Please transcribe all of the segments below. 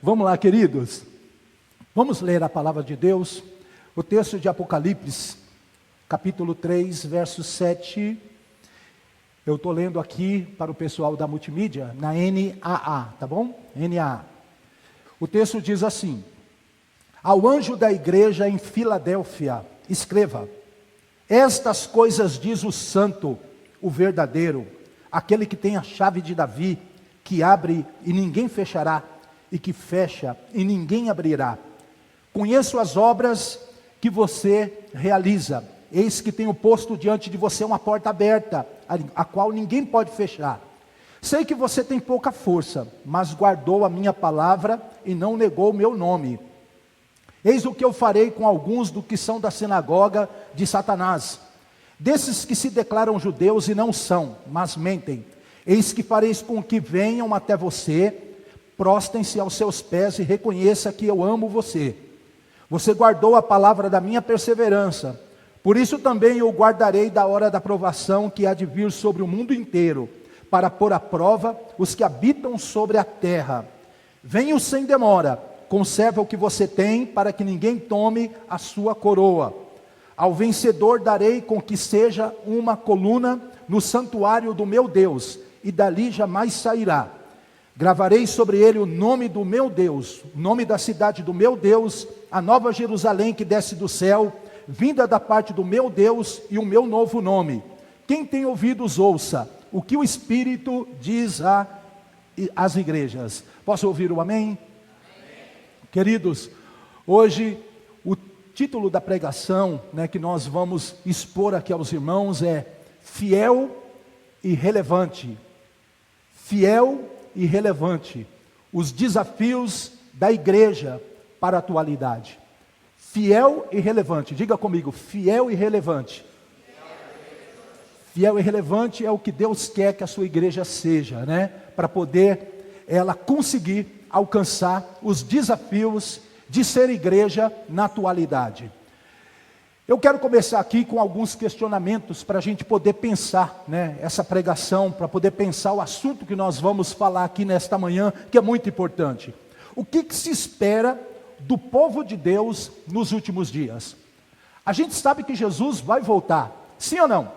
Vamos lá, queridos. Vamos ler a palavra de Deus. O texto de Apocalipse, capítulo 3, verso 7. Eu estou lendo aqui para o pessoal da multimídia, na NAA, tá bom? NAA. O texto diz assim: ao anjo da igreja em Filadélfia, escreva: estas coisas diz o santo, o verdadeiro, aquele que tem a chave de Davi, que abre e ninguém fechará, e que fecha e ninguém abrirá. Conheço as obras que você realiza. Eis que tenho posto diante de você uma porta aberta, a qual ninguém pode fechar. Sei que você tem pouca força, mas guardou a minha palavra e não negou o meu nome. Eis o que eu farei com alguns do que são da sinagoga de Satanás, desses que se declaram judeus e não são, mas mentem. Eis que fareis com que venham até você, prostem-se aos seus pés e reconheça que eu amo você. Você guardou a palavra da minha perseverança, por isso também eu guardarei da hora da provação que há de vir sobre o mundo inteiro, para pôr à prova os que habitam sobre a terra. Venho sem demora, conserva o que você tem, para que ninguém tome a sua coroa. Ao vencedor darei com que seja uma coluna no santuário do meu Deus, e dali jamais sairá. Gravarei sobre ele o nome do meu Deus, o nome da cidade do meu Deus, a nova Jerusalém que desce do céu, vinda da parte do meu Deus, e o meu novo nome. Quem tem ouvidos, ouça o que o Espírito diz às igrejas. Posso ouvir o amém? Amém. Queridos, hoje o título da pregação, que nós vamos expor aqui aos irmãos é Fiel e Relevante. Fiel e relevante, os desafios da igreja para a atualidade. Fiel e relevante, diga comigo, fiel e relevante. Fiel e relevante é o que Deus quer que a sua igreja seja, para poder ela conseguir alcançar os desafios de ser igreja na atualidade. Eu quero começar aqui com alguns questionamentos para a gente poder pensar, essa pregação, para poder pensar o assunto que nós vamos falar aqui nesta manhã, que é muito importante. O que se espera do povo de Deus nos últimos dias? A gente sabe que Jesus vai voltar, sim ou não?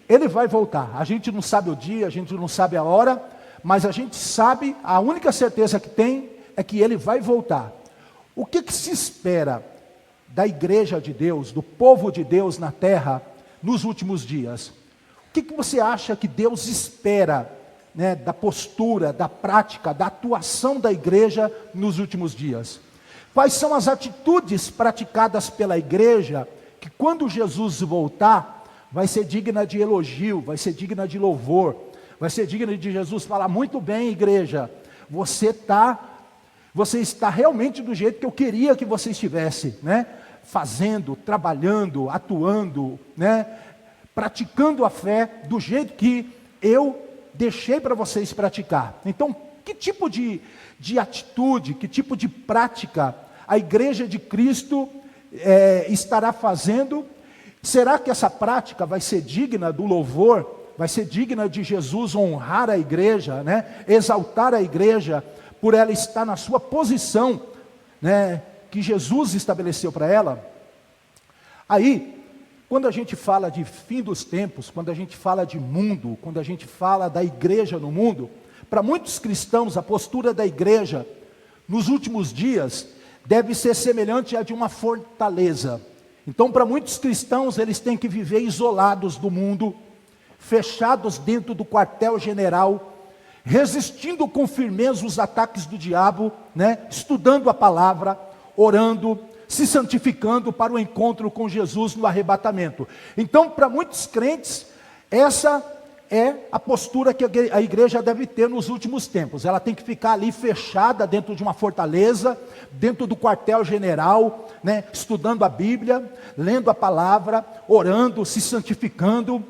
Ele vai voltar, a gente não sabe o dia, a gente não sabe a hora, mas a gente sabe, a única certeza que tem é que Ele vai voltar. O que se espera da igreja de Deus, do povo de Deus na terra, nos últimos dias? O que você acha que Deus espera, da postura, da prática, da atuação da igreja nos últimos dias? Quais são as atitudes praticadas pela igreja, que quando Jesus voltar, vai ser digna de elogio, vai ser digna de louvor, vai ser digna de Jesus falar: muito bem, igreja, você está realmente do jeito que eu queria que você estivesse, fazendo, trabalhando, atuando, praticando a fé do jeito que eu deixei para vocês praticar. Então, que tipo de atitude, que tipo de prática a igreja de Cristo estará fazendo? Será que essa prática vai ser digna do louvor? Vai ser digna de Jesus honrar a igreja, exaltar a igreja, por ela estar na sua posição, que Jesus estabeleceu para ela? Aí, quando a gente fala de fim dos tempos, quando a gente fala de mundo, quando a gente fala da igreja no mundo, para muitos cristãos a postura da igreja nos últimos dias deve ser semelhante à de uma fortaleza. Então, para muitos cristãos, eles têm que viver isolados do mundo, fechados dentro do quartel-general, resistindo com firmeza os ataques do diabo, estudando a palavra, orando, se santificando para o encontro com Jesus no arrebatamento. Então, para muitos crentes, essa é a postura que a igreja deve ter nos últimos tempos. Ela tem que ficar ali fechada dentro de uma fortaleza, dentro do quartel-general, estudando a Bíblia, lendo a palavra, orando, se santificando,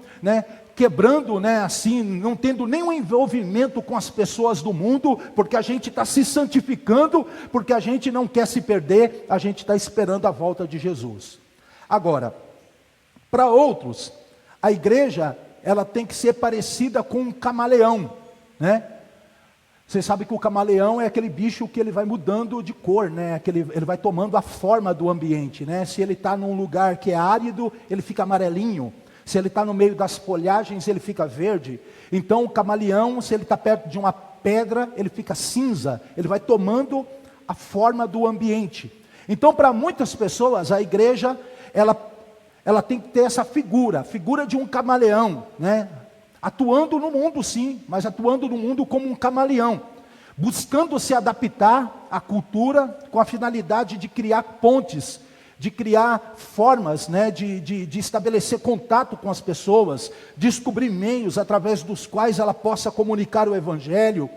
quebrando, assim, não tendo nenhum envolvimento com as pessoas do mundo, porque a gente está se santificando, porque a gente não quer se perder, a gente está esperando a volta de Jesus. Agora, para outros, a igreja, ela tem que ser parecida com um camaleão, Você sabe que o camaleão é aquele bicho que ele vai mudando de cor, né? Ele vai tomando a forma do ambiente, né? Se ele está num lugar que é árido, ele fica amarelinho. Se ele está no meio das folhagens, ele fica verde. Então o camaleão, se ele está perto de uma pedra, ele fica cinza. Ele vai tomando a forma do ambiente. Então, para muitas pessoas, a igreja, ela tem que ter essa figura, a figura de um camaleão, né? Atuando no mundo sim, mas atuando no mundo como um camaleão, buscando se adaptar à cultura com a finalidade de criar pontes, de criar formas, né, de estabelecer contato com as pessoas, descobrir meios através dos quais ela possa comunicar o Evangelho,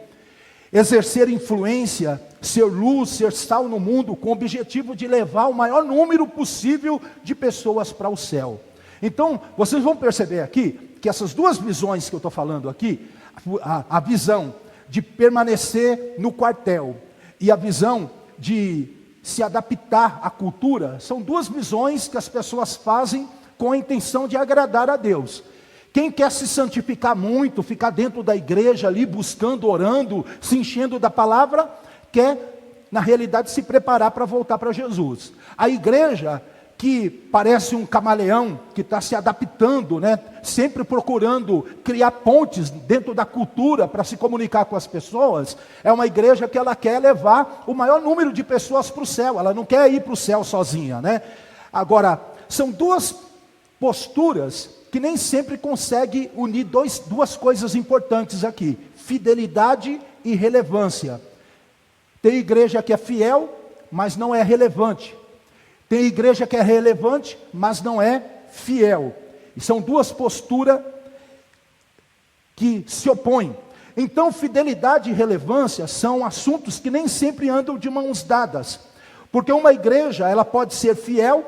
exercer influência, ser luz, ser sal no mundo, com o objetivo de levar o maior número possível de pessoas para o céu. Então, vocês vão perceber aqui, que essas duas visões que eu estou falando aqui, a visão de permanecer no quartel e a visão de se adaptar à cultura, são duas visões que as pessoas fazem com a intenção de agradar a Deus. Quem quer se santificar muito, ficar dentro da igreja ali, buscando, orando, se enchendo da palavra, quer, na realidade, se preparar para voltar para Jesus. A igreja que parece um camaleão, que está se adaptando, né? Sempre procurando criar pontes dentro da cultura para se comunicar com as pessoas, é uma igreja que ela quer levar o maior número de pessoas para o céu, ela não quer ir para o céu sozinha, né? Agora, são duas posturas que nem sempre conseguem unir duas coisas importantes aqui, fidelidade e relevância. Tem igreja que é fiel, mas não é relevante. Tem igreja que é relevante, mas não é fiel. E são duas posturas que se opõem. Então, fidelidade e relevância são assuntos que nem sempre andam de mãos dadas. Porque uma igreja, ela pode ser fiel,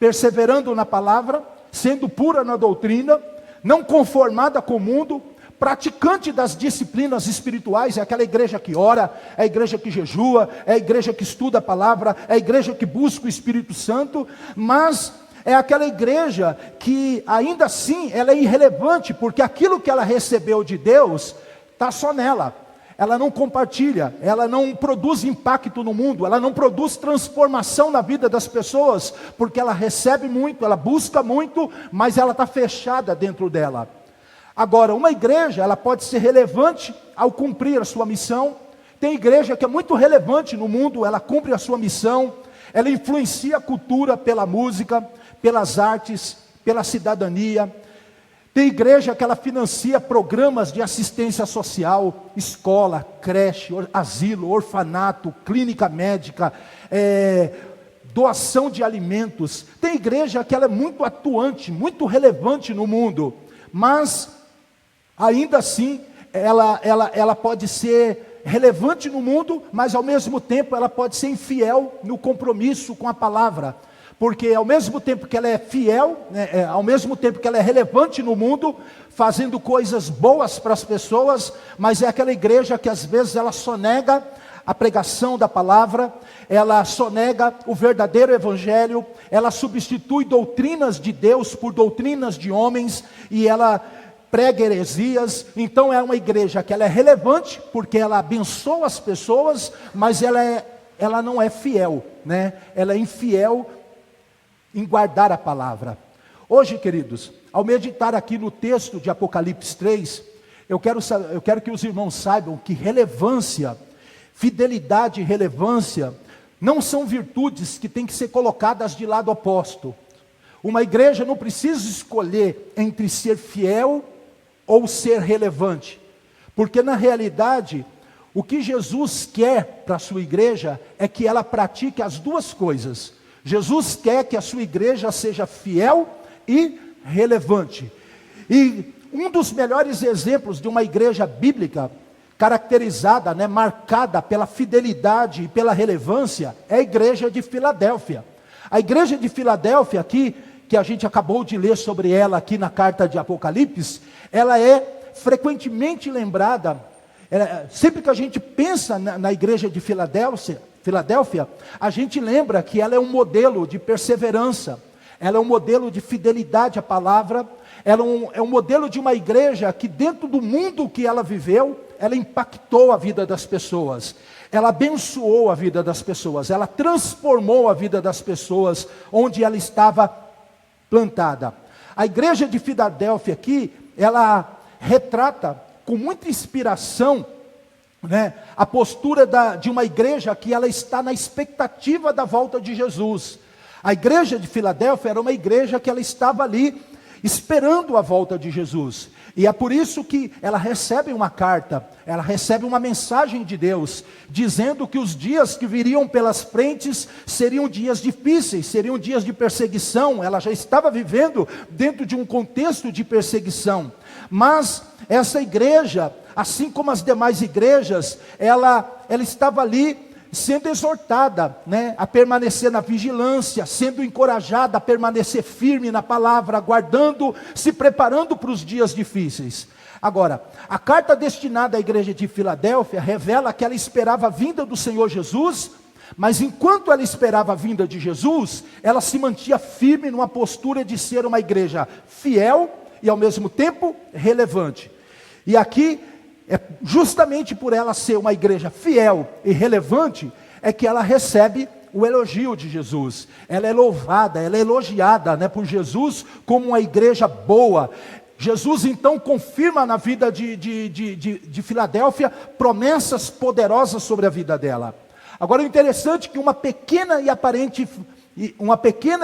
perseverando na palavra, sendo pura na doutrina, não conformada com o mundo, praticante das disciplinas espirituais, é aquela igreja que ora, é a igreja que jejua, é a igreja que estuda a palavra, é a igreja que busca o Espírito Santo, mas é aquela igreja que ainda assim ela é irrelevante, porque aquilo que ela recebeu de Deus está só nela. Ela não compartilha, ela não produz impacto no mundo, ela não produz transformação na vida das pessoas, porque ela recebe muito, ela busca muito, mas ela está fechada dentro dela. Agora, uma igreja, ela pode ser relevante ao cumprir a sua missão. Tem igreja que é muito relevante no mundo, ela cumpre a sua missão, ela influencia a cultura pela música, pelas artes, pela cidadania. Tem igreja que ela financia programas de assistência social, escola, creche, asilo, orfanato, clínica médica, doação de alimentos. Tem igreja que ela é muito atuante, muito relevante no mundo, mas ainda assim, ela pode ser relevante no mundo, mas ao mesmo tempo ela pode ser infiel no compromisso com a palavra. Porque ao mesmo tempo que ela é fiel, né, ao mesmo tempo que ela é relevante no mundo, fazendo coisas boas para as pessoas, mas é aquela igreja que às vezes ela sonega a pregação da palavra, ela sonega o verdadeiro evangelho, ela substitui doutrinas de Deus por doutrinas de homens, e ela prega heresias. Então é uma igreja que ela é relevante, porque ela abençoa as pessoas, mas ela não é fiel, né? Ela é infiel em guardar a palavra. Hoje, queridos, ao meditar aqui no texto de Apocalipse 3, eu quero que os irmãos saibam que relevância, fidelidade e relevância não são virtudes que têm que ser colocadas de lado oposto. Uma igreja não precisa escolher entre ser fiel ou ser relevante, porque na realidade, o que Jesus quer para a sua igreja é que ela pratique as duas coisas. Jesus quer que a sua igreja seja fiel e relevante. E um dos melhores exemplos de uma igreja bíblica, caracterizada, né, marcada pela fidelidade e pela relevância, é a igreja de Filadélfia. A igreja de Filadélfia aqui, que a gente acabou de ler sobre ela aqui na carta de Apocalipse, ela é frequentemente lembrada, sempre que a gente pensa na igreja de Filadélfia, a gente lembra que ela é um modelo de perseverança, ela é um modelo de fidelidade à palavra, É um modelo de uma igreja que, dentro do mundo que ela viveu, ela impactou a vida das pessoas, ela abençoou a vida das pessoas, ela transformou a vida das pessoas onde ela estava plantada. A igreja de Filadélfia aqui, ela retrata com muita inspiração, né, a postura de uma igreja que ela está na expectativa da volta de Jesus. A igreja de Filadélfia era uma igreja que ela estava ali esperando a volta de Jesus. E é por isso que ela recebe uma carta, ela recebe uma mensagem de Deus, dizendo que os dias que viriam pelas frentes seriam dias difíceis, seriam dias de perseguição. Ela já estava vivendo dentro de um contexto de perseguição. Mas essa igreja, assim como as demais igrejas, ela estava ali sendo exortada, né, a permanecer na vigilância, sendo encorajada a permanecer firme na palavra, aguardando, se preparando para os dias difíceis. Agora, a carta destinada à igreja de Filadélfia revela que ela esperava a vinda do Senhor Jesus, mas enquanto ela esperava a vinda de Jesus, ela se mantinha firme numa postura de ser uma igreja fiel e ao mesmo tempo relevante. E aqui, é justamente por ela ser uma igreja fiel e relevante, é que ela recebe o elogio de Jesus. Ela é louvada, ela é elogiada, né, por Jesus como uma igreja boa. Jesus então confirma na vida de Filadélfia promessas poderosas sobre a vida dela. Agora, o interessante é que uma pequena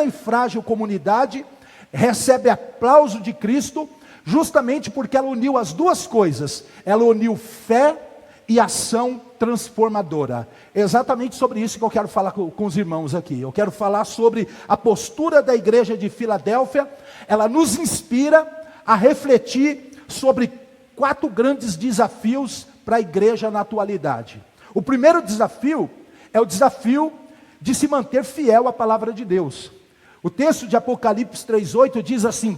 e frágil comunidade recebe aplauso de Cristo, justamente porque ela uniu as duas coisas. Ela uniu fé e ação transformadora. É exatamente sobre isso que eu quero falar com os irmãos aqui. Eu quero falar sobre a postura da igreja de Filadélfia. Ela nos inspira a refletir sobre 4 grandes desafios para a igreja na atualidade. O primeiro desafio é o desafio de se manter fiel à palavra de Deus. O texto de Apocalipse 3,8 diz assim: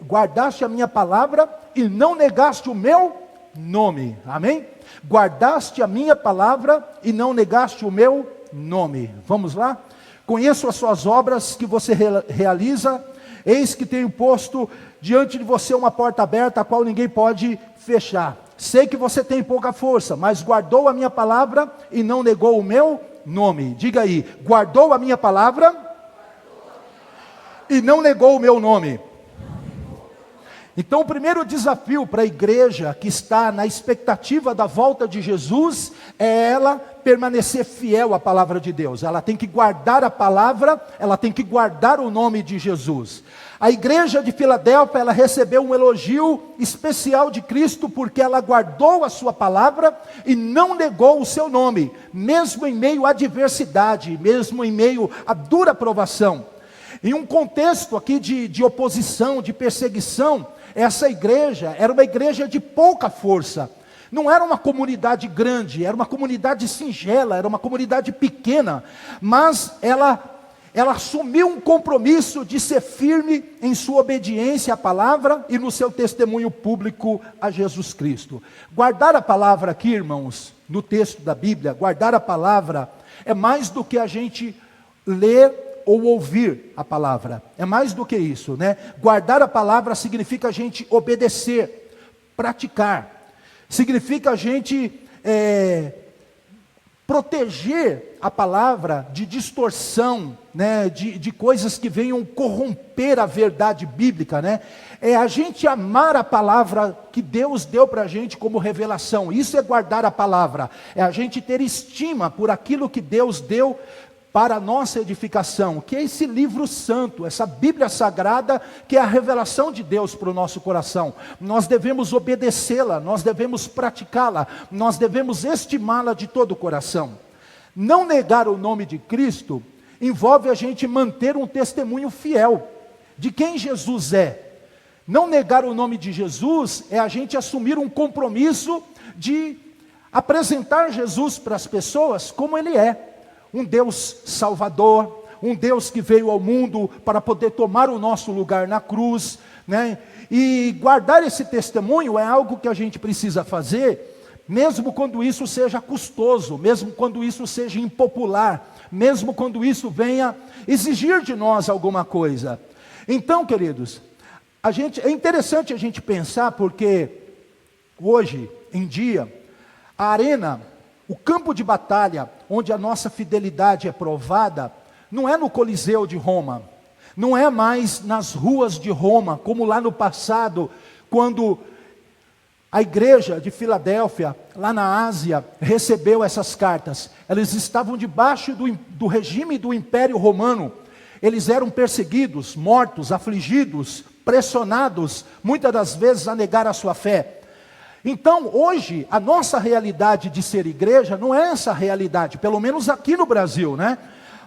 guardaste a minha palavra e não negaste o meu nome. Amém? Guardaste a minha palavra e não negaste o meu nome. Vamos lá? Conheço as suas obras que você realiza. Eis que tenho posto diante de você uma porta aberta, a qual ninguém pode fechar. Sei que você tem pouca força, mas guardou a minha palavra e não negou o meu nome. Diga aí: guardou a minha palavra e não negou o meu nome. Então, o primeiro desafio para a igreja que está na expectativa da volta de Jesus é ela permanecer fiel à palavra de Deus. Ela tem que guardar a palavra, ela tem que guardar o nome de Jesus. A igreja de Filadélfia, ela recebeu um elogio especial de Cristo, porque ela guardou a sua palavra e não negou o seu nome, mesmo em meio à adversidade, mesmo em meio à dura provação. Em um contexto aqui de oposição, de perseguição, essa igreja era uma igreja de pouca força. Não era uma comunidade grande, era uma comunidade singela, era uma comunidade pequena, mas ela assumiu um compromisso de ser firme em sua obediência à palavra e no seu testemunho público a Jesus Cristo. Guardar a palavra aqui, irmãos, no texto da Bíblia, guardar a palavra é mais do que a gente ler ou ouvir a palavra. É mais do que isso, né? Guardar a palavra significa a gente obedecer, praticar. Significa a gente proteger a palavra de distorção, né? De coisas que venham corromper a verdade bíblica, né? É a gente amar a palavra que Deus deu para a gente como revelação. Isso é guardar a palavra. É a gente ter estima por aquilo que Deus deu para a nossa edificação, que é esse livro santo, essa Bíblia Sagrada, que é a revelação de Deus para o nosso coração. Nós devemos obedecê-la, nós devemos praticá-la, nós devemos estimá-la de todo o coração. Não negar o nome de Cristo envolve a gente manter um testemunho fiel de quem Jesus é. Não negar o nome de Jesus é a gente assumir um compromisso de apresentar Jesus para as pessoas como Ele é. Um Deus salvador, um Deus que veio ao mundo para poder tomar o nosso lugar na cruz, né? E guardar esse testemunho é algo que a gente precisa fazer, mesmo quando isso seja custoso, mesmo quando isso seja impopular, mesmo quando isso venha exigir de nós alguma coisa. Então, queridos, É interessante a gente pensar, porque hoje em dia, a arena, o campo de batalha, onde a nossa fidelidade é provada, não é no Coliseu de Roma, não é mais nas ruas de Roma, como lá no passado, quando a igreja de Filadélfia, lá na Ásia, recebeu essas cartas. Eles estavam debaixo do regime do Império Romano. Eles eram perseguidos, mortos, afligidos, pressionados, muitas das vezes a negar a sua fé. Então, hoje, a nossa realidade de ser igreja não é essa realidade, pelo menos aqui no Brasil, né?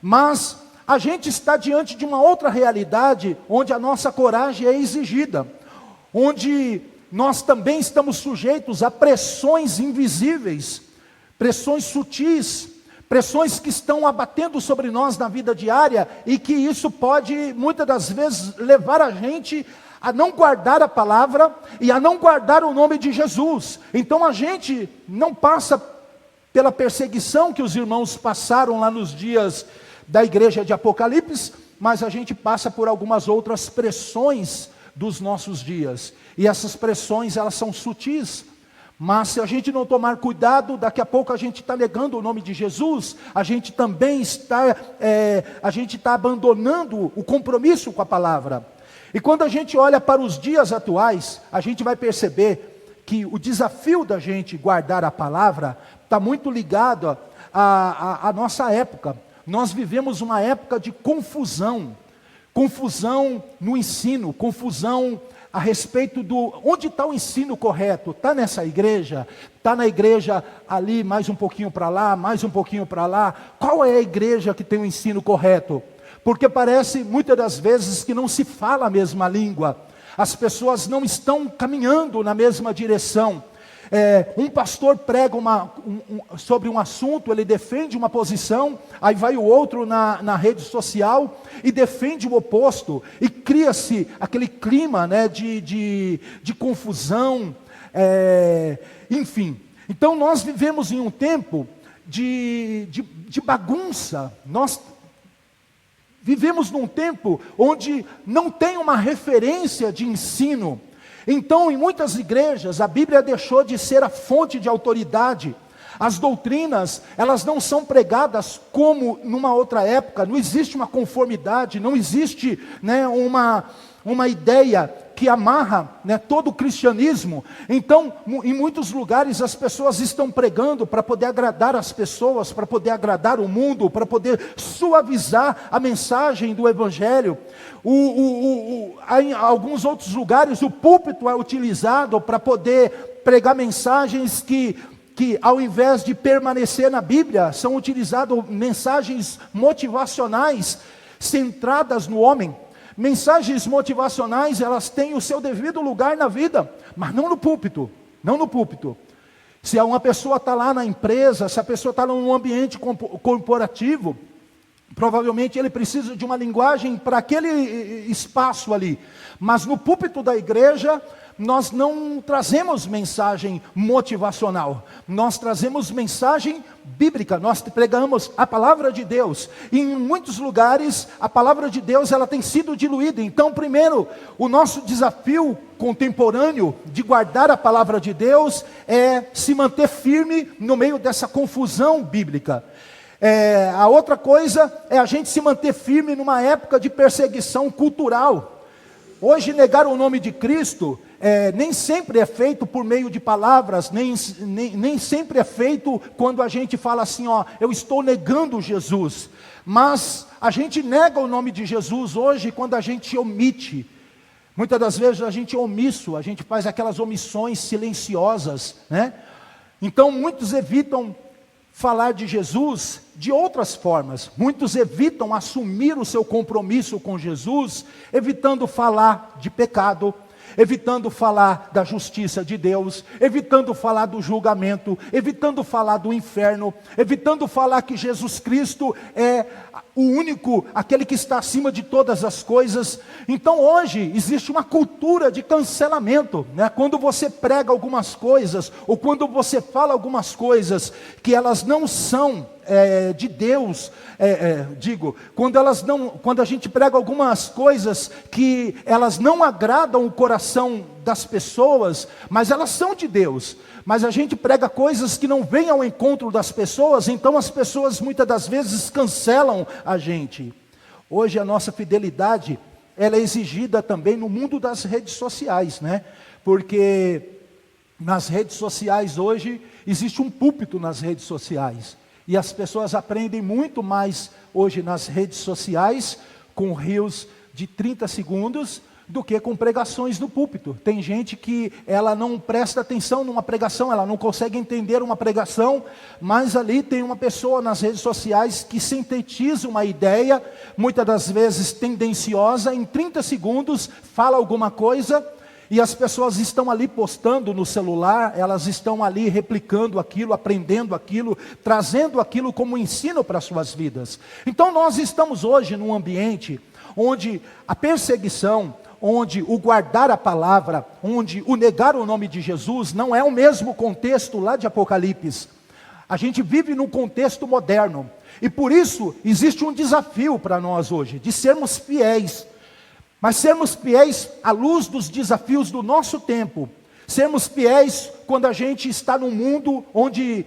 Mas a gente está diante de uma outra realidade, onde a nossa coragem é exigida, onde nós também estamos sujeitos a pressões invisíveis, pressões sutis, pressões que estão abatendo sobre nós na vida diária, e que isso pode, muitas das vezes, levar a gente a não guardar a palavra e a não guardar o nome de Jesus. Então a gente não passa pela perseguição que os irmãos passaram lá nos dias da igreja de Apocalipse, mas a gente passa por algumas outras pressões dos nossos dias, e essas pressões, elas são sutis, mas se a gente não tomar cuidado, daqui a pouco a gente está negando o nome de Jesus, a gente também está abandonando o compromisso com a palavra. E quando a gente olha para os dias atuais, a gente vai perceber que o desafio da gente guardar a palavra está muito ligado à nossa época. Nós vivemos uma época de confusão no ensino, confusão a respeito do onde está o ensino correto. Está nessa igreja? Está na igreja ali, mais um pouquinho para lá, mais um pouquinho para lá? Qual é a igreja que tem o ensino correto? Porque parece muitas das vezes que não se fala a mesma língua, as pessoas não estão caminhando na mesma direção. Um pastor prega sobre um assunto, ele defende uma posição, aí vai o outro na rede social e defende o oposto, e cria-se aquele clima, né, de confusão, enfim. Então nós vivemos em um tempo de bagunça, nós vivemos num tempo onde não tem uma referência de ensino. Então, em muitas igrejas, a Bíblia deixou de ser a fonte de autoridade. As doutrinas, elas não são pregadas como numa outra época. Não existe uma conformidade, não existe, né, uma ideia que amarra, né, todo o cristianismo. Então, em muitos lugares, as pessoas estão pregando para poder agradar as pessoas, para poder agradar o mundo, para poder suavizar a mensagem do Evangelho. Em alguns outros lugares, o púlpito é utilizado para poder pregar mensagens que ao invés de permanecer na Bíblia, são utilizadas mensagens motivacionais, centradas no homem. Mensagens motivacionais, elas têm o seu devido lugar na vida, mas não no púlpito, não no púlpito. Se uma pessoa está lá na empresa, se a pessoa está num ambiente corporativo, provavelmente ele precisa de uma linguagem para aquele espaço ali. Mas no púlpito da igreja, nós não trazemos mensagem motivacional, nós trazemos mensagem bíblica, nós pregamos a palavra de Deus. E em muitos lugares, a palavra de Deus, ela tem sido diluída. Então, primeiro, o nosso desafio contemporâneo de guardar a palavra de Deus é se manter firme no meio dessa confusão bíblica. A outra coisa é a gente se manter firme numa época de perseguição cultural. Hoje, negar o nome de Cristo nem sempre é feito por meio de palavras, nem sempre é feito quando a gente fala assim, eu estou negando Jesus. Mas a gente nega o nome de Jesus hoje quando a gente omite. Muitas das vezes a gente é omisso, a gente faz aquelas omissões silenciosas, né? Então muitos evitam falar de Jesus de outras formas. Muitos evitam assumir o seu compromisso com Jesus, evitando falar de pecado, evitando falar da justiça de Deus, evitando falar do julgamento, evitando falar do inferno, evitando falar que Jesus Cristo é o único, aquele que está acima de todas as coisas. Então hoje existe uma cultura de cancelamento, né? Quando você prega algumas coisas, ou quando você fala algumas coisas que elas não são de Deus, quando a gente prega algumas coisas que elas não agradam o coração das pessoas, mas elas são de Deus, mas a gente prega coisas que não vêm ao encontro das pessoas, então as pessoas muitas das vezes cancelam a gente. Hoje a nossa fidelidade, ela é exigida também no mundo das redes sociais, né? Porque nas redes sociais hoje, existe um púlpito nas redes sociais. E as pessoas aprendem muito mais hoje nas redes sociais, com reels de 30 segundos, do que com pregações no púlpito. Tem gente que ela não presta atenção numa pregação, ela não consegue entender uma pregação, mas ali tem uma pessoa nas redes sociais que sintetiza uma ideia, muitas das vezes tendenciosa, em 30 segundos, fala alguma coisa, e as pessoas estão ali postando no celular, elas estão ali replicando aquilo, aprendendo aquilo, trazendo aquilo como ensino para as suas vidas. Então nós estamos hoje num ambiente onde a perseguição, onde o guardar a palavra, onde o negar o nome de Jesus, não é o mesmo contexto lá de Apocalipse. A gente vive num contexto moderno, e por isso existe um desafio para nós hoje, de sermos fiéis. Mas sermos fiéis à luz dos desafios do nosso tempo. Sermos fiéis quando a gente está num mundo onde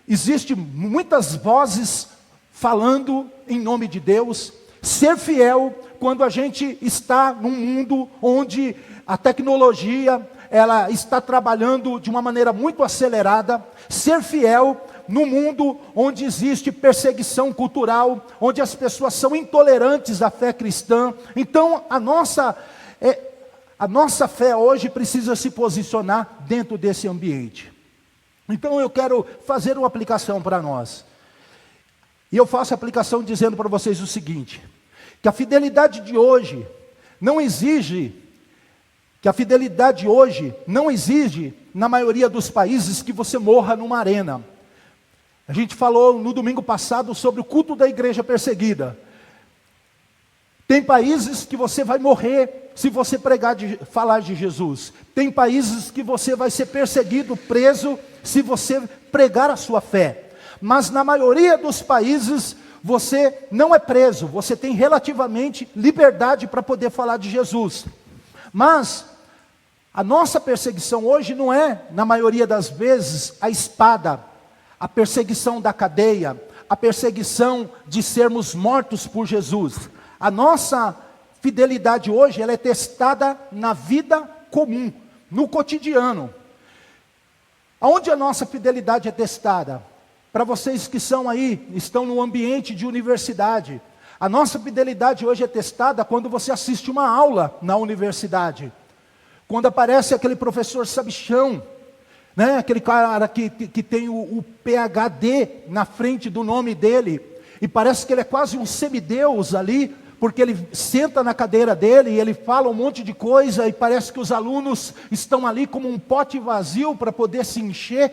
existem muitas vozes falando em nome de Deus. Ser fiel quando a gente está num mundo onde a tecnologia ela está trabalhando de uma maneira muito acelerada. Ser fiel no mundo onde existe perseguição cultural, onde as pessoas são intolerantes à fé cristã. Então a nossa fé hoje precisa se posicionar dentro desse ambiente. Então eu quero fazer uma aplicação para nós. E eu faço a aplicação dizendo para vocês o seguinte: que a fidelidade de hoje não exige, na maioria dos países, que você morra numa arena. A gente falou no domingo passado sobre o culto da igreja perseguida. Tem países que você vai morrer se você falar de Jesus. Tem países que você vai ser perseguido, preso, se você pregar a sua fé. Mas na maioria dos países, você não é preso, você tem relativamente liberdade para poder falar de Jesus. Mas a nossa perseguição hoje não é, na maioria das vezes, a espada, a perseguição da cadeia, a perseguição de sermos mortos por Jesus. A nossa fidelidade hoje, ela é testada na vida comum, no cotidiano. Aonde a nossa fidelidade é testada? Para vocês que estão no ambiente de universidade, a nossa fidelidade hoje é testada quando você assiste uma aula na universidade. Quando aparece aquele professor sabichão, né? Aquele cara que tem o PhD na frente do nome dele, e parece que ele é quase um semideus ali, porque ele senta na cadeira dele e ele fala um monte de coisa, e parece que os alunos estão ali como um pote vazio para poder se encher.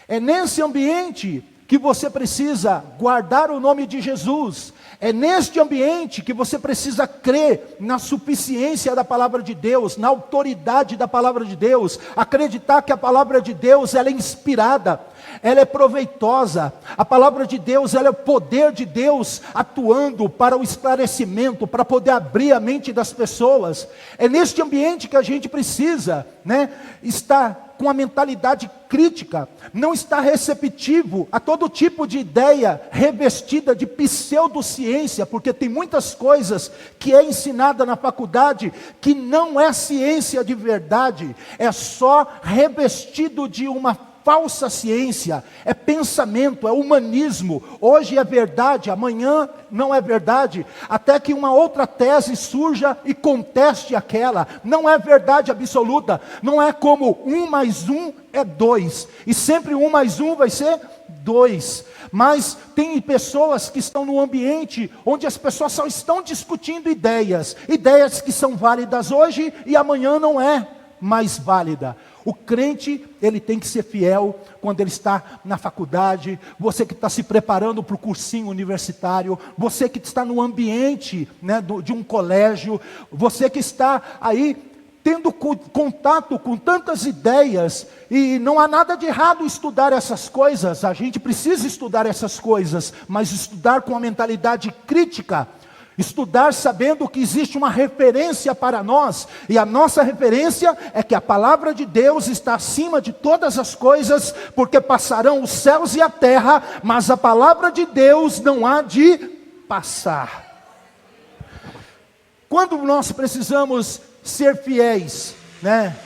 É nesse ambiente que você precisa guardar o nome de Jesus. É neste ambiente que você precisa crer na suficiência da palavra de Deus, na autoridade da palavra de Deus, acreditar que a palavra de Deus ela é inspirada, ela é proveitosa, a palavra de Deus ela é o poder de Deus atuando para o esclarecimento, para poder abrir a mente das pessoas. É neste ambiente que a gente precisa, estar com a mentalidade crítica, não está receptivo a todo tipo de ideia revestida de pseudociência, porque tem muitas coisas que é ensinada na faculdade que não é ciência de verdade, é só revestido de uma falsa ciência, é pensamento, é humanismo. Hoje é verdade, amanhã não é verdade, até que uma outra tese surja e conteste aquela. Não é verdade absoluta, não é como 1 mais 1 é 2, e sempre 1 mais 1 vai ser 2. Mas tem pessoas que estão no ambiente onde as pessoas só estão discutindo ideias que são válidas hoje e amanhã não é mais válida. O crente, ele tem que ser fiel quando ele está na faculdade, você que está se preparando para o cursinho universitário, você que está no ambiente de um colégio, você que está aí tendo contato com tantas ideias, e não há nada de errado estudar essas coisas, a gente precisa estudar essas coisas, mas estudar com a mentalidade crítica, estudar sabendo que existe uma referência para nós, e a nossa referência é que a palavra de Deus está acima de todas as coisas, porque passarão os céus e a terra, mas a palavra de Deus não há de passar. Quando nós precisamos ser fiéis, né?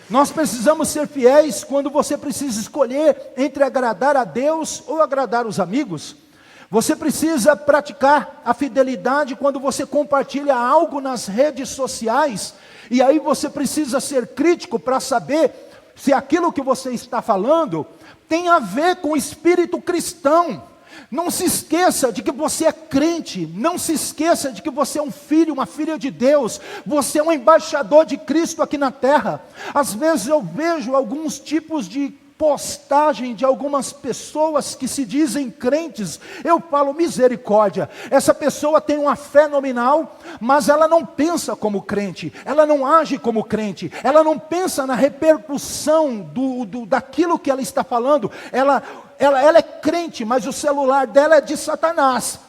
Nós precisamos ser fiéis quando você precisa escolher entre agradar a Deus ou agradar os amigos. Você precisa praticar a fidelidade quando você compartilha algo nas redes sociais, e aí você precisa ser crítico para saber se aquilo que você está falando tem a ver com o espírito cristão. Não se esqueça de que você é crente, não se esqueça de que você é um filho, uma filha de Deus, você é um embaixador de Cristo aqui na terra. Às vezes eu vejo alguns tipos de postagem de algumas pessoas que se dizem crentes, eu falo misericórdia, essa pessoa tem uma fé nominal, mas ela não pensa como crente, ela não age como crente, ela não pensa na repercussão daquilo que ela está falando, ela é crente, mas o celular dela é de Satanás,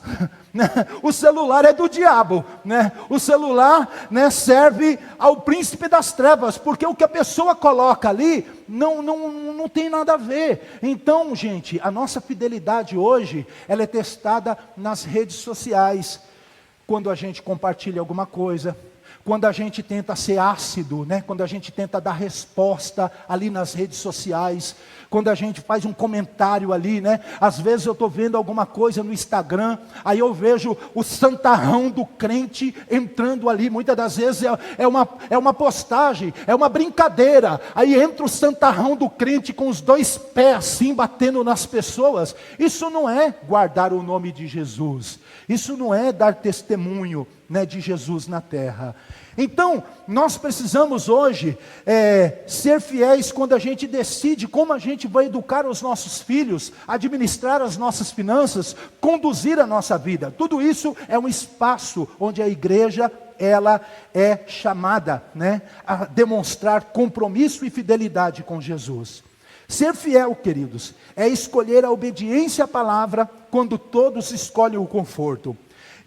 o celular é do diabo, né? O celular, né, serve ao príncipe das trevas, porque o que a pessoa coloca ali não tem nada a ver. Então, gente, a nossa fidelidade hoje, ela é testada nas redes sociais, quando a gente compartilha alguma coisa, quando a gente tenta ser ácido, né? Quando a gente tenta dar resposta ali nas redes sociais, quando a gente faz um comentário ali, né? Às vezes eu estou vendo alguma coisa no Instagram, aí eu vejo o santarrão do crente entrando ali, muitas das vezes é uma postagem, é uma brincadeira, aí entra o santarrão do crente com os dois pés assim, batendo nas pessoas. Isso não é guardar o nome de Jesus, isso não é dar testemunho, né, de Jesus na terra. Então, nós precisamos hoje ser fiéis quando a gente decide como a gente vai educar os nossos filhos, administrar as nossas finanças, conduzir a nossa vida. Tudo isso é um espaço onde a igreja, ela é chamada, né, a demonstrar compromisso e fidelidade com Jesus. Ser fiel, queridos, é escolher a obediência à palavra quando todos escolhem o conforto.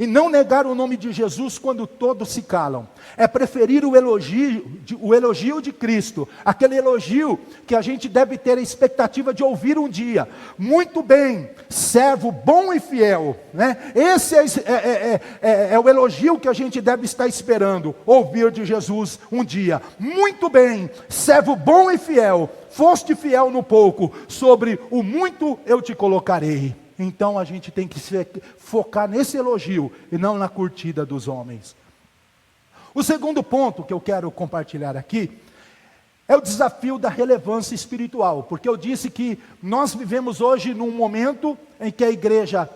E não negar o nome de Jesus quando todos se calam. É preferir o elogio de Cristo. Aquele elogio que a gente deve ter a expectativa de ouvir um dia. Muito bem, servo bom e fiel, né? Esse é o elogio que a gente deve estar esperando. Ouvir de Jesus um dia. Muito bem, servo bom e fiel. Foste fiel no pouco, sobre o muito eu te colocarei. Então a gente tem que focar nesse elogio e não na curtida dos homens. O segundo ponto que eu quero compartilhar aqui é o desafio da relevância espiritual, porque eu disse que nós vivemos hoje num momento em que a igreja,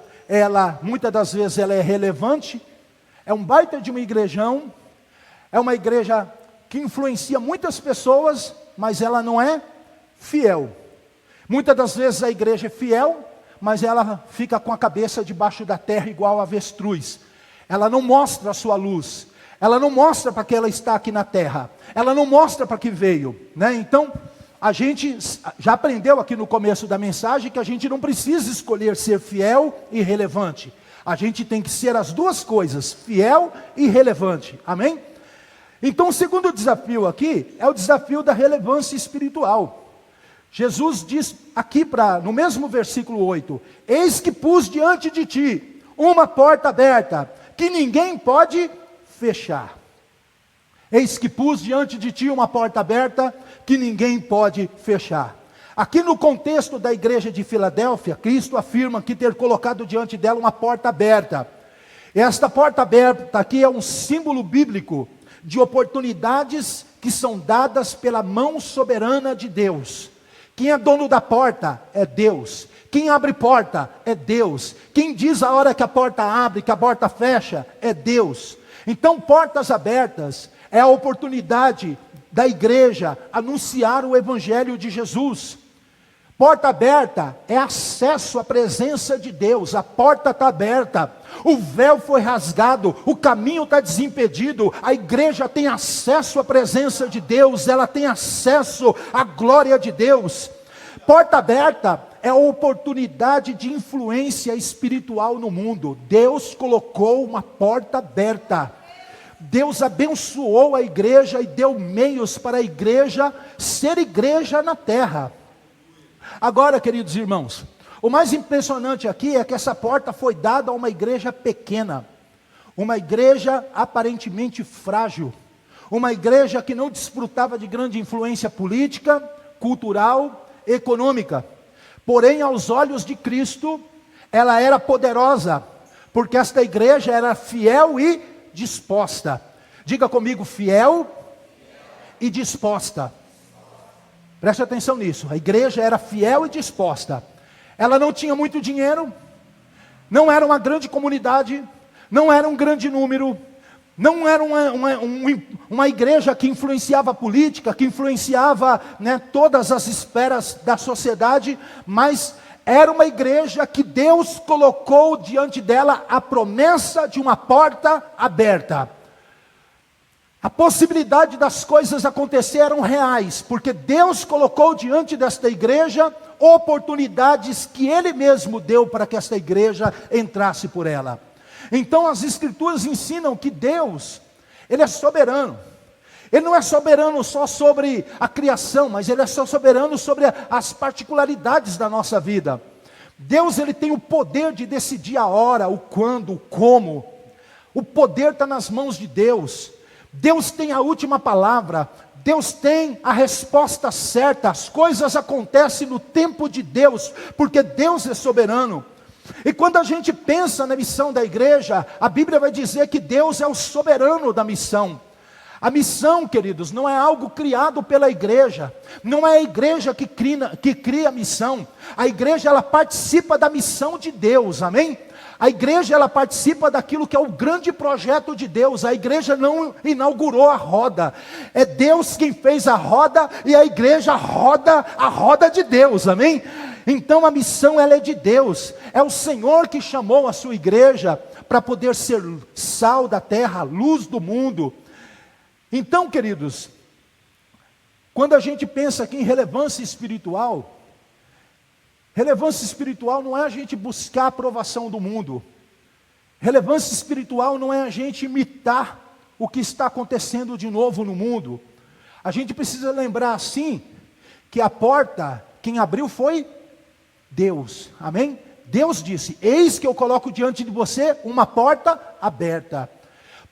muitas das vezes ela é relevante, é um baita de uma igrejão, é uma igreja que influencia muitas pessoas, mas ela não é fiel. Muitas das vezes a igreja é fiel, mas ela fica com a cabeça debaixo da terra igual a avestruz. Ela não mostra a sua luz. Ela não mostra para que ela está aqui na terra. Ela não mostra para que veio, né? Então, a gente já aprendeu aqui no começo da mensagem que a gente não precisa escolher ser fiel e relevante. A gente tem que ser as duas coisas, fiel e relevante. Amém? Então, o segundo desafio aqui é o desafio da relevância espiritual. Jesus diz aqui no mesmo versículo 8, eis que pus diante de ti uma porta aberta, que ninguém pode fechar. Eis que pus diante de ti uma porta aberta, que ninguém pode fechar. Aqui no contexto da igreja de Filadélfia, Cristo afirma que ter colocado diante dela uma porta aberta. Esta porta aberta aqui é um símbolo bíblico de oportunidades que são dadas pela mão soberana de Deus. Quem é dono da porta é Deus. Quem abre porta é Deus. Quem diz a hora que a porta abre, que a porta fecha, é Deus. Então, portas abertas é a oportunidade da igreja anunciar o evangelho de Jesus. Porta aberta é acesso à presença de Deus. A porta está aberta, o véu foi rasgado, o caminho está desimpedido. A igreja tem acesso à presença de Deus, ela tem acesso à glória de Deus. Porta aberta é a oportunidade de influência espiritual no mundo. Deus colocou uma porta aberta. Deus abençoou a igreja e deu meios para a igreja ser igreja na terra. Agora, queridos irmãos, o mais impressionante aqui é que essa porta foi dada a uma igreja pequena, uma igreja aparentemente frágil, uma igreja que não desfrutava de grande influência política, cultural, econômica. Porém, aos olhos de Cristo, ela era poderosa, porque esta igreja era fiel e disposta. Diga comigo, fiel e disposta. Preste atenção nisso. A igreja era fiel e disposta. Ela não tinha muito dinheiro, não era uma grande comunidade, não era um grande número, não era uma igreja que influenciava a política, que influenciava, todas as esferas da sociedade, mas era uma igreja que Deus colocou diante dela a promessa de uma porta aberta. A possibilidade das coisas acontecerem eram reais, porque Deus colocou diante desta igreja oportunidades que Ele mesmo deu para que esta igreja entrasse por ela. Então as Escrituras ensinam que Deus, Ele é soberano. Ele não é soberano só sobre a criação, mas Ele é só soberano sobre as particularidades da nossa vida. Deus, Ele tem o poder de decidir a hora, o quando, o como. O poder está nas mãos de Deus. Deus tem a última palavra. Deus tem a resposta certa. As coisas acontecem no tempo de Deus, porque Deus é soberano. E quando a gente pensa na missão da igreja, a Bíblia vai dizer que Deus é o soberano da missão. A missão, queridos, não é algo criado pela igreja, não é a igreja que cria a missão. A igreja, ela participa da missão de Deus, amém? A igreja, ela participa daquilo que é o grande projeto de Deus. A igreja não inaugurou a roda, é Deus quem fez a roda, e a igreja roda a roda de Deus, amém? Então a missão, ela é de Deus, é o Senhor que chamou a sua igreja para poder ser sal da terra, luz do mundo. Então, queridos, quando a gente pensa aqui em relevância espiritual não é a gente buscar a aprovação do mundo. Relevância espiritual não é a gente imitar o que está acontecendo de novo no mundo. A gente precisa lembrar assim, que a porta, quem abriu foi Deus, amém? Deus disse, eis que eu coloco diante de você uma porta aberta.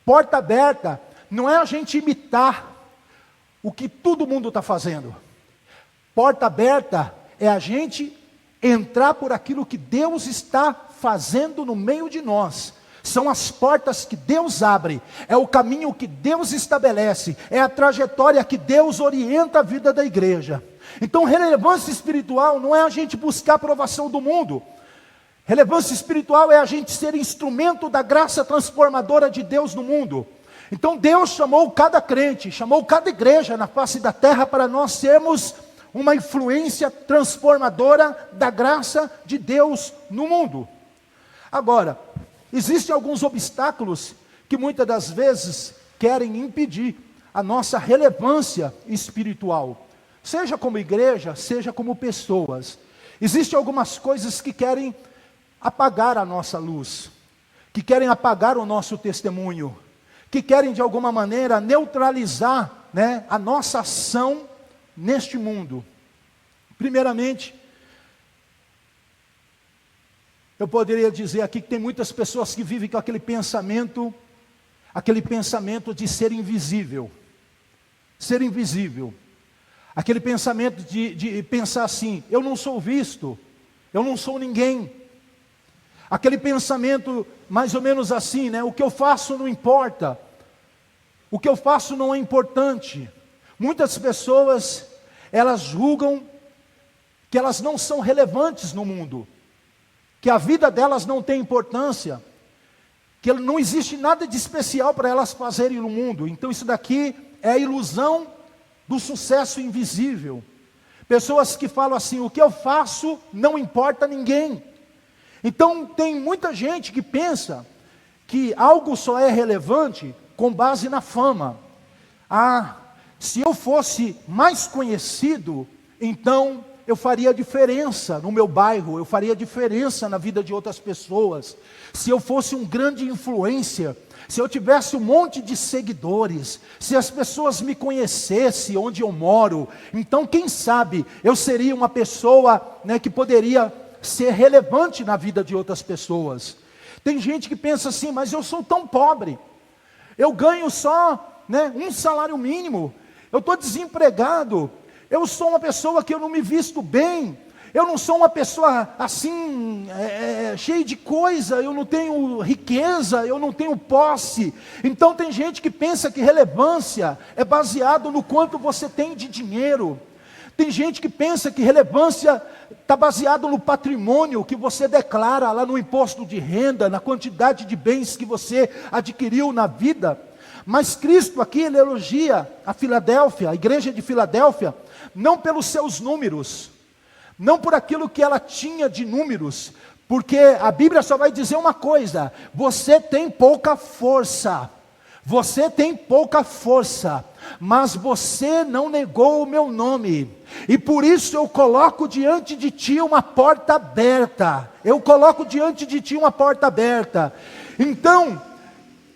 Porta aberta não é a gente imitar o que todo mundo está fazendo. Porta aberta é a gente entrar por aquilo que Deus está fazendo no meio de nós. São as portas que Deus abre, é o caminho que Deus estabelece, é a trajetória que Deus orienta a vida da igreja. Então relevância espiritual não é a gente buscar a aprovação do mundo. Relevância espiritual é a gente ser instrumento da graça transformadora de Deus no mundo. Então Deus chamou cada crente, chamou cada igreja na face da terra para nós sermos uma influência transformadora da graça de Deus no mundo. Agora, existem alguns obstáculos que muitas das vezes querem impedir a nossa relevância espiritual, seja como igreja, seja como pessoas. Existem algumas coisas que querem apagar a nossa luz, que querem apagar o nosso testemunho, que querem de alguma maneira neutralizar, a nossa ação neste mundo. Primeiramente, eu poderia dizer aqui que tem muitas pessoas que vivem com aquele pensamento de ser invisível. Ser invisível. Aquele pensamento de pensar assim, eu não sou visto, eu não sou ninguém. Aquele pensamento mais ou menos assim, o que eu faço não importa, o que eu faço não é importante. Muitas pessoas, elas julgam que elas não são relevantes no mundo, que a vida delas não tem importância, que não existe nada de especial para elas fazerem no mundo. Então isso daqui é a ilusão do sucesso invisível. Pessoas que falam assim: o que eu faço não importa a ninguém. Então tem muita gente que pensa que algo só é relevante com base na fama. Ah, se eu fosse mais conhecido, então eu faria diferença no meu bairro, eu faria diferença na vida de outras pessoas. Se eu fosse um grande influencer, se eu tivesse um monte de seguidores, se as pessoas me conhecessem onde eu moro, então quem sabe eu seria uma pessoa, né, que poderia ser relevante na vida de outras pessoas. Tem gente que pensa assim: mas eu sou tão pobre, eu ganho só, né, um salário mínimo, eu estou desempregado, eu sou uma pessoa que eu não me visto bem, eu não sou uma pessoa assim, cheia de coisa, eu não tenho riqueza, eu não tenho posse. Então tem gente que pensa que relevância é baseado no quanto você tem de dinheiro. Tem gente que pensa que relevância está baseado no patrimônio que você declara lá no imposto de renda, na quantidade de bens que você adquiriu na vida. Mas Cristo aqui, ele elogia a Filadélfia, a igreja de Filadélfia, não pelos seus números, não por aquilo que ela tinha de números, porque a Bíblia só vai dizer uma coisa: você tem pouca força, você tem pouca força, mas você não negou o meu nome, e por isso eu coloco diante de ti uma porta aberta, eu coloco diante de ti uma porta aberta. Então,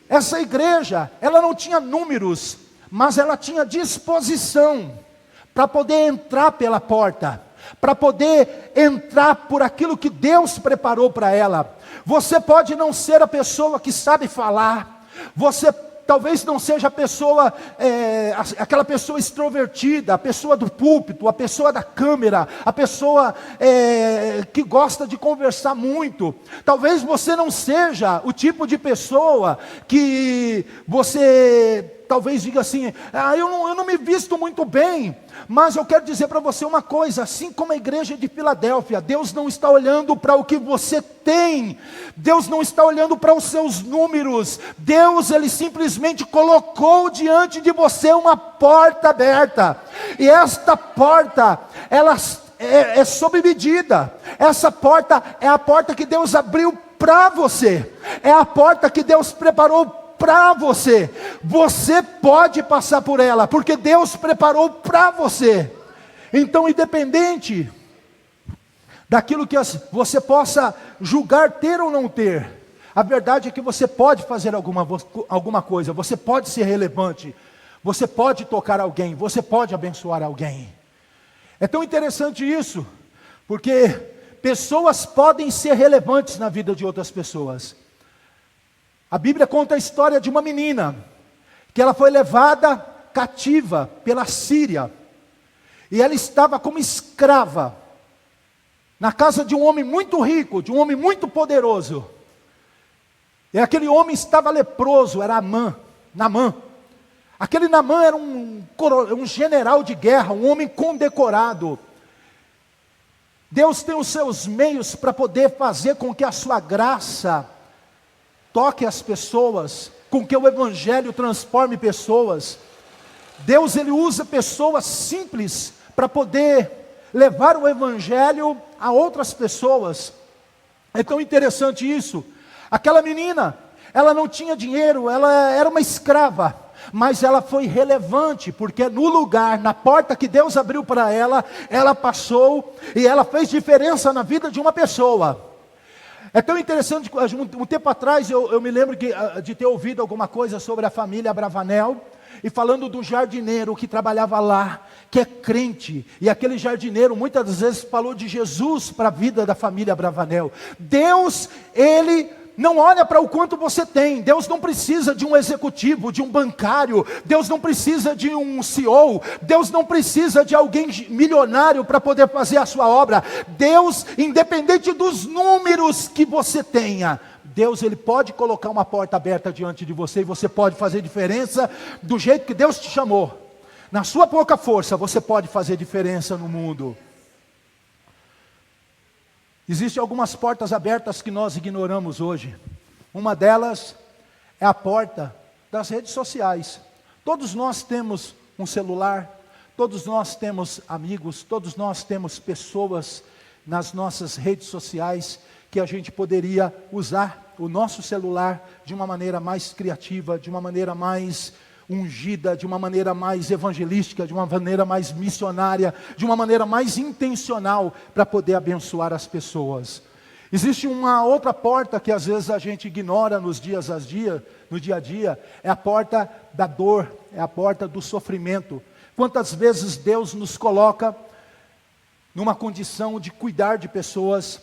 essa igreja, ela não tinha números, mas ela tinha disposição para poder entrar pela porta, para poder entrar por aquilo que Deus preparou para ela. Você pode não ser a pessoa que sabe falar, você talvez não seja a pessoa, aquela pessoa extrovertida, a pessoa do púlpito, a pessoa da câmera, a pessoa que gosta de conversar muito. Talvez você não seja o tipo de pessoa que você talvez diga assim: eu não me visto muito bem. Mas eu quero dizer para você uma coisa: assim como a igreja de Filadélfia, Deus não está olhando para o que você tem, Deus não está olhando para os seus números. Deus, ele simplesmente colocou diante de você uma porta aberta, e esta porta, ela é sob medida. Essa porta é a porta que Deus abriu para você, é a porta que Deus preparou para você. Você pode passar por ela, porque Deus preparou para você. Então, independente daquilo que você possa julgar ter ou não ter, a verdade é que você pode fazer alguma coisa, você pode ser relevante, você pode tocar alguém, você pode abençoar alguém. É tão interessante isso, porque pessoas podem ser relevantes na vida de outras pessoas. A Bíblia conta a história de uma menina, que ela foi levada cativa pela Síria, e ela estava como escrava, na casa de um homem muito rico, de um homem muito poderoso, e aquele homem estava leproso, era Naamã. Aquele Naamã era um general de guerra, um homem condecorado. Deus tem os seus meios para poder fazer com que a sua graça toque as pessoas, com que o evangelho transforme pessoas. Deus, ele usa pessoas simples para poder levar o evangelho a outras pessoas. É tão interessante isso. Aquela menina, ela não tinha dinheiro, ela era uma escrava, mas ela foi relevante, porque no lugar, na porta que Deus abriu para ela, ela passou e ela fez diferença na vida de uma pessoa. É tão interessante, um tempo atrás eu me lembro de ter ouvido alguma coisa sobre a família Abravanel, e falando do jardineiro que trabalhava lá, que é crente, e aquele jardineiro muitas vezes falou de Jesus para a vida da família Abravanel. Deus, ele não olha para o quanto você tem. Deus não precisa de um executivo, de um bancário. Deus não precisa de um CEO. Deus não precisa de alguém milionário para poder fazer a sua obra. Deus, independente dos números que você tenha, Deus, ele pode colocar uma porta aberta diante de você, e você pode fazer diferença do jeito que Deus te chamou. Na sua pouca força, você pode fazer diferença no mundo. Existem algumas portas abertas que nós ignoramos hoje. Uma delas é a porta das redes sociais. Todos nós temos um celular, Todos nós temos amigos, todos nós temos pessoas nas nossas redes sociais que a gente poderia usar o nosso celular de uma maneira mais criativa, de uma maneira mais ungida, de uma maneira mais evangelística, de uma maneira mais missionária, de uma maneira mais intencional para poder abençoar as pessoas. Existe uma outra porta que às vezes a gente ignora no dia a dia, é a porta da dor, é a porta do sofrimento. Quantas vezes Deus nos coloca numa condição de cuidar de pessoas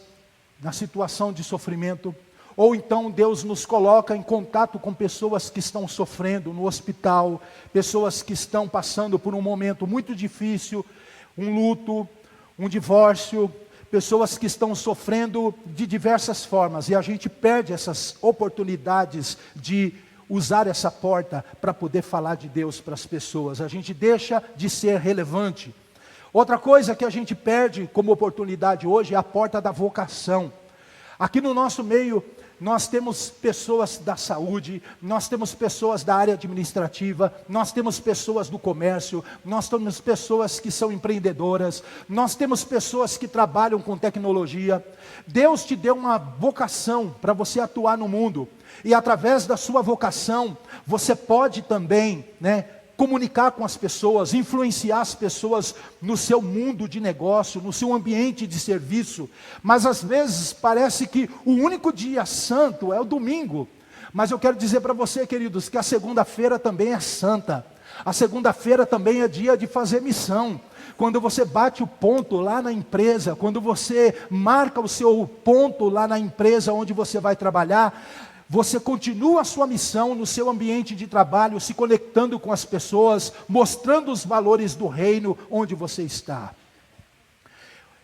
na situação de sofrimento, ou então Deus nos coloca em contato com pessoas que estão sofrendo no hospital, pessoas que estão passando por um momento muito difícil, um luto, um divórcio, pessoas que estão sofrendo de diversas formas, e a gente perde essas oportunidades de usar essa porta para poder falar de Deus para as pessoas. A gente deixa de ser relevante. Outra coisa que a gente perde como oportunidade hoje é a porta da vocação. Aqui no nosso meio, nós temos pessoas da saúde, nós temos pessoas da área administrativa, nós temos pessoas do comércio, nós temos pessoas que são empreendedoras, nós temos pessoas que trabalham com tecnologia. Deus te deu uma vocação para você atuar no mundo, e através da sua vocação, você pode também, comunicar com as pessoas, influenciar as pessoas no seu mundo de negócio, no seu ambiente de serviço. Mas às vezes parece que o único dia santo é o domingo. Mas eu quero dizer para você, queridos, que a segunda-feira também é santa. A segunda-feira também é dia de fazer missão. Quando você bate o ponto lá na empresa, quando você marca o seu ponto lá na empresa onde você vai trabalhar, você continua a sua missão no seu ambiente de trabalho, se conectando com as pessoas, mostrando os valores do reino onde você está.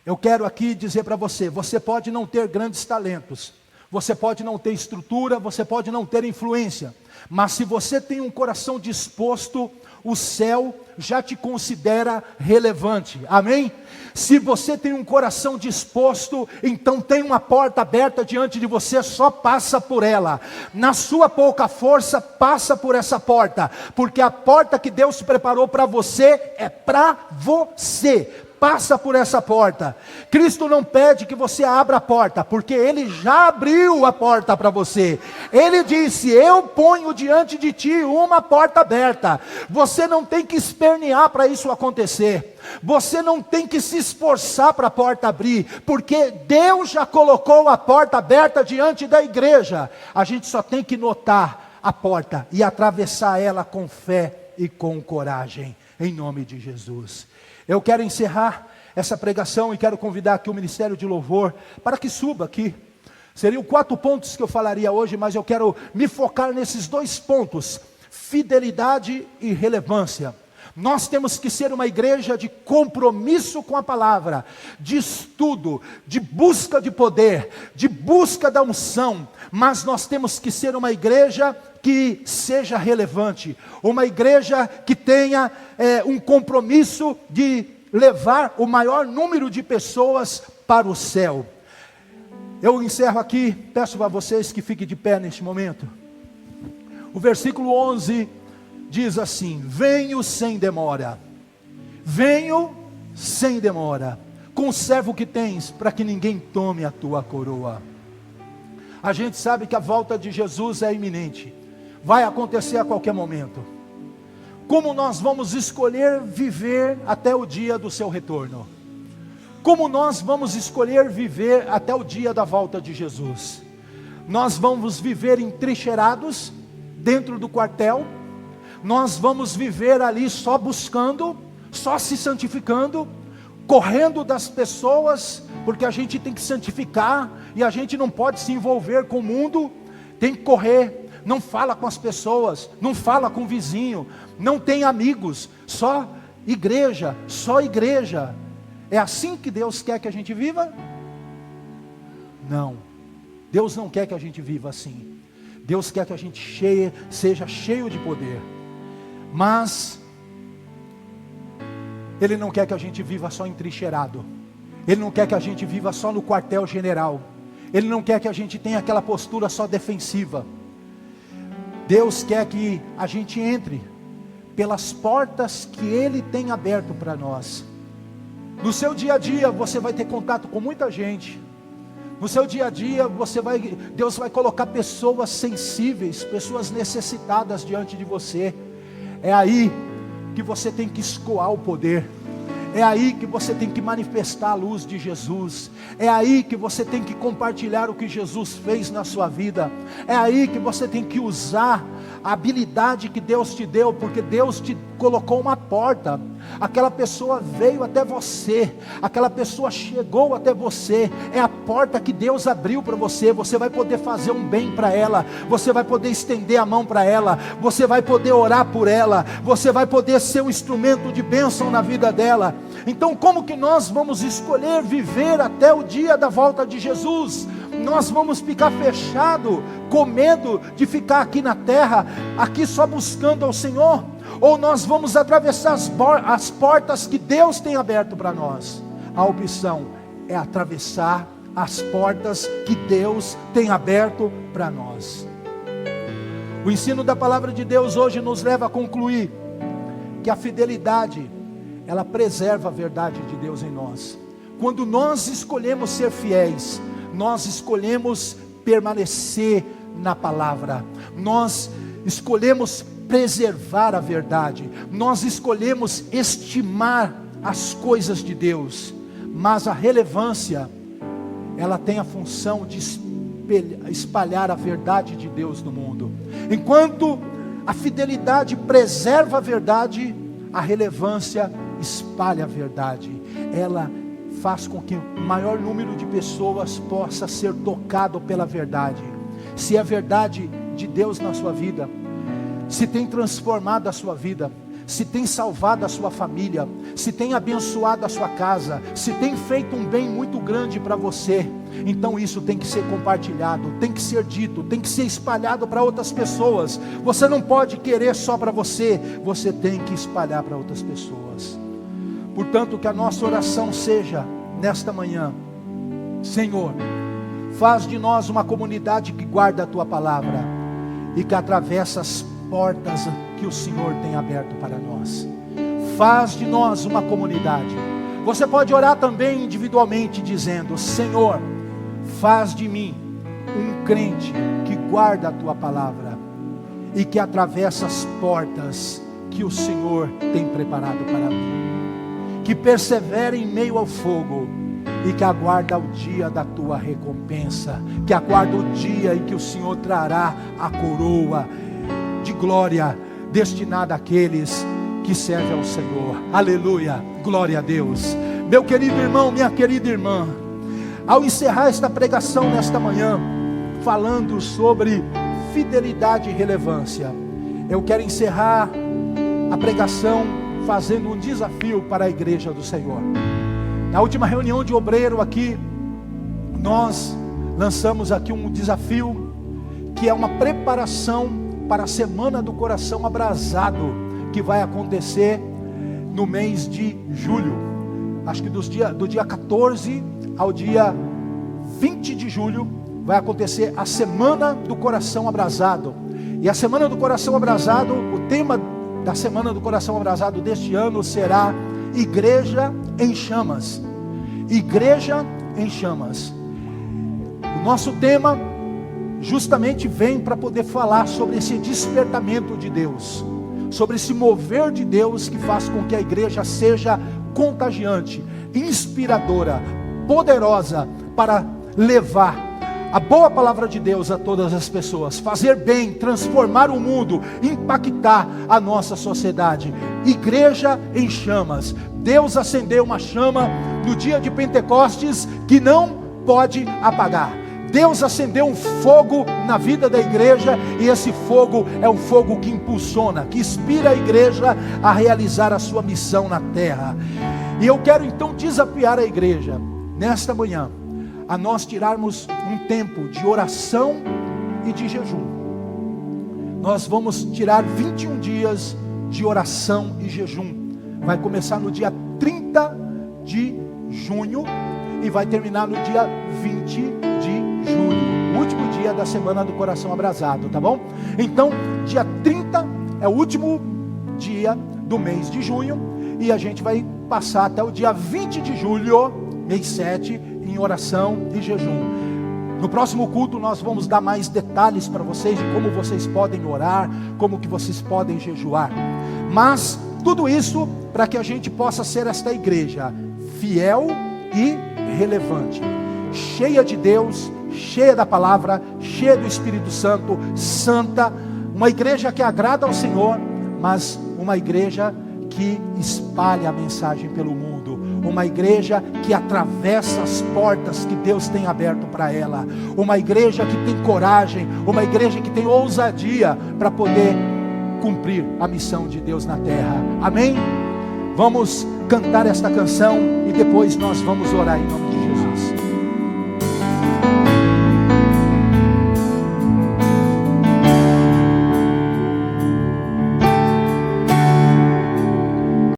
Eu quero aqui dizer para você, você pode não ter grandes talentos, você pode não ter estrutura, você pode não ter influência, mas se você tem um coração disposto, o céu já te considera relevante, amém? Se você tem um coração disposto, então tem uma porta aberta diante de você, só passa por ela. Na sua pouca força, passa por essa porta, porque a porta que Deus preparou para você é para você. Passa por essa porta. Cristo não pede que você abra a porta, porque Ele já abriu a porta para você. Ele disse, eu ponho diante de ti uma porta aberta. Você não tem que espernear para isso acontecer. Você não tem que se esforçar para a porta abrir, porque Deus já colocou a porta aberta diante da igreja. A gente só tem que notar a porta e atravessar ela com fé e com coragem, em nome de Jesus. Eu quero encerrar essa pregação e quero convidar aqui o Ministério de Louvor para que suba aqui. Seriam 4 pontos que eu falaria hoje, mas eu quero me focar nesses 2 pontos: fidelidade e relevância. Nós temos que ser uma igreja de compromisso com a palavra, de estudo, de busca de poder, de busca da unção, mas nós temos que ser uma igreja que seja relevante, uma igreja que tenha um compromisso de levar o maior número de pessoas para o céu. Eu encerro aqui, peço a vocês que fiquem de pé neste momento. O versículo 11 diz assim: venho sem demora, venho sem demora, conserva o que tens, para que ninguém tome a tua coroa. A gente sabe que a volta de Jesus é iminente, vai acontecer a qualquer momento. Como nós vamos escolher viver até o dia do seu retorno? Como nós vamos escolher viver até o dia da volta de Jesus? Nós vamos viver entrincheirados dentro do quartel? Nós vamos viver ali só buscando, só se santificando, correndo das pessoas, porque a gente tem que santificar, e a gente não pode se envolver com o mundo, tem que correr, não fala com as pessoas, não fala com o vizinho, não tem amigos, só igreja, só igreja. É assim que Deus quer que a gente viva? Não, Deus não quer que a gente viva assim. Deus quer que a gente seja cheio de poder, mas Ele não quer que a gente viva só entrincheirado. Ele não quer que a gente viva só no quartel general. Ele não quer que a gente tenha aquela postura só defensiva. Deus quer que a gente entre pelas portas que Ele tem aberto para nós. No seu dia a dia você vai ter contato com muita gente. No seu dia a dia Deus vai colocar pessoas sensíveis, pessoas necessitadas diante de você. É aí que você tem que escoar o poder. É aí que você tem que manifestar a luz de Jesus. É aí que você tem que compartilhar o que Jesus fez na sua vida. É aí que você tem que usar a habilidade que Deus te deu, porque Deus te colocou uma porta. Aquela pessoa veio até você, aquela pessoa chegou até você, é a porta que Deus abriu para você. Você vai poder fazer um bem para ela, você vai poder estender a mão para ela, você vai poder orar por ela, você vai poder ser um instrumento de bênção na vida dela. Então como que nós vamos escolher viver até o dia da volta de Jesus? Nós vamos ficar fechado, com medo de ficar aqui na terra, aqui só buscando ao Senhor? Ou nós vamos atravessar as portas que Deus tem aberto para nós? A opção é atravessar as portas que Deus tem aberto para nós. O ensino da palavra de Deus hoje nos leva a concluir que a fidelidade, ela preserva a verdade de Deus em nós. Quando nós escolhemos ser fiéis, nós escolhemos permanecer na palavra, nós escolhemos preservar a verdade, nós escolhemos estimar as coisas de Deus. Mas a relevância, ela tem a função de espalhar a verdade de Deus no mundo. Enquanto a fidelidade preserva a verdade, a relevância espalha a verdade. Ela faz com que o maior número de pessoas possa ser tocado pela verdade. Se a verdade de Deus na sua vida, se tem transformado a sua vida, se tem salvado a sua família, se tem abençoado a sua casa, se tem feito um bem muito grande para você, então isso tem que ser compartilhado, tem que ser dito, tem que ser espalhado para outras pessoas. Você não pode querer só para você, você tem que espalhar para outras pessoas. Portanto, que a nossa oração seja, nesta manhã: Senhor, faz de nós uma comunidade que guarda a Tua palavra e que atravessa as portas que o Senhor tem aberto para nós. Faz de nós uma comunidade. Você pode orar também individualmente dizendo: Senhor, faz de mim um crente que guarda a Tua palavra e que atravessa as portas que o Senhor tem preparado para mim, que persevera em meio ao fogo e que aguarda o dia da Tua recompensa, que aguarda o dia em que o Senhor trará a coroa de glória destinada àqueles que servem ao Senhor. Aleluia, glória a Deus. Meu querido irmão, minha querida irmã, ao encerrar esta pregação nesta manhã, falando sobre fidelidade e relevância, eu quero encerrar a pregação fazendo um desafio para a igreja do Senhor. Na última reunião de obreiro aqui, nós lançamos aqui um desafio, que é uma preparação para a Semana do Coração Abrasado, que vai acontecer no mês de julho. Acho que do dia 14 ao dia 20 de julho, vai acontecer a Semana do Coração Abrasado. E a Semana do Coração Abrasado, o tema da Semana do Coração Abrasado deste ano será Igreja em Chamas. Igreja em Chamas. O nosso tema justamente vem para poder falar sobre esse despertamento de Deus, sobre esse mover de Deus que faz com que a igreja seja contagiante, inspiradora, poderosa para levar a boa palavra de Deus a todas as pessoas, fazer bem, transformar o mundo, impactar a nossa sociedade. Igreja em Chamas. Deus acendeu uma chama no dia de Pentecostes que não pode apagar. Deus acendeu um fogo na vida da igreja, e esse fogo é um fogo que impulsiona, que inspira a igreja a realizar a sua missão na terra. E eu quero então desafiar a igreja nesta manhã a nós tirarmos um tempo de oração e de jejum. Nós vamos tirar 21 dias de oração e jejum. Vai começar no dia 30 de junho e vai terminar no dia 20 de julho, o último dia da Semana do Coração Abrasado, tá bom? Então, dia 30 é o último dia do mês de junho, e a gente vai passar até o dia 20 de julho, mês 7, em oração e jejum. No próximo culto nós vamos dar mais detalhes para vocês de como vocês podem orar, como que vocês podem jejuar. Mas tudo isso para que a gente possa ser esta igreja fiel e relevante, cheia de Deus, cheia da palavra, cheia do Espírito Santo, santa, uma igreja que agrada ao Senhor, mas uma igreja que espalha a mensagem pelo mundo, uma igreja que atravessa as portas que Deus tem aberto para ela, uma igreja que tem coragem, uma igreja que tem ousadia para poder cumprir a missão de Deus na terra. Amém? Vamos cantar esta canção e depois nós vamos orar em nome